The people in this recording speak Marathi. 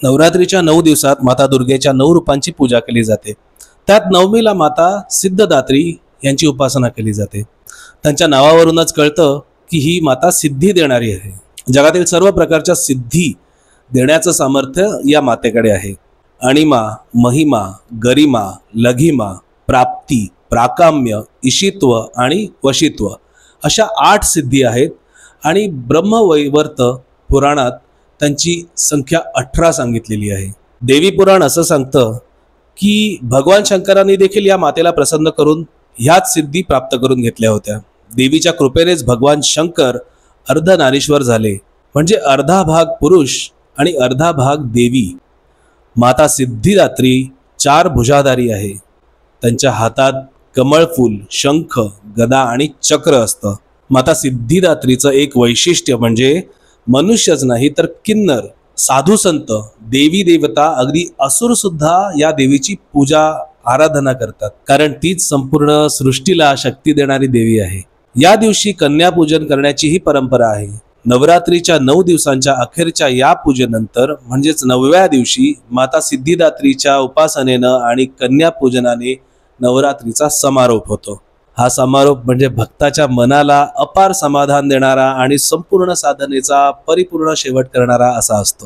नवरात्रीच्या 9 दिवसात माता दुर्गेच्या 9 रूपांची पूजा केली जाते। त्यात नवमीला माता सिद्धदात्री यांची उपासना केली जाते। त्यांच्या नावावरूनच कळतं की ही माता सिद्धी देणारी आहे। जगातील सर्व प्रकारच्या सिद्धी देण्याचं सामर्थ्य या मातेकडे आहे। अणिमा, महिमा, गरिमा, लघिमा, प्राप्ती, प्राकाम्य, ईशित्व आणि वशित्व अशा 8 सिद्धी आहेत आणि ब्रह्मवैवर्त पुराणात त्यांची संख्या 18 सांगितलेली आहे। देवी पुराण असं सांगतं की भगवान शंकरांनी देखील या मातेला प्रसन्न करून ह्याच सिद्धी प्राप्त करून घेतल्या होत्या। देवीच्या कृपेनेच भगवान शंकर अर्धनारीश्वर झाले, म्हणजे अर्धा भाग पुरुष आणि अर्धा भाग देवी। माता सिद्धिदात्री 4 भुजाधारी आहे। त्यांच्या हातात कमळफूल, शंख, गदा आणि चक्र असतं। माता सिद्धिदात्रीचं एक वैशिष्ट्य म्हणजे मनुष्यच नाही तर किन्नर, साधू संत, देवी देवता, अगदी असुर सुद्धा या देवीची पूजा आराधना करतात, कारण तीच संपूर्ण सृष्टीला शक्ती देणारी देवी आहे। या दिवशी कन्या पूजन करण्याची ही परंपरा आहे। नवरात्रीच्या 9 दिवसांच्या अखेरच्या या पूजेनंतर म्हणजेच 9व्या दिवशी माता सिद्धिदात्रीच्या उपासनेनं आणि कन्या पूजनाने नवरात्रीचा समारोप होतो। हा समारोप म्हणजे भक्ताच्या मनाला अपार समाधान देणारा आणि संपूर्ण साधनेचा परिपूर्ण शेवट करणारा असा असतो।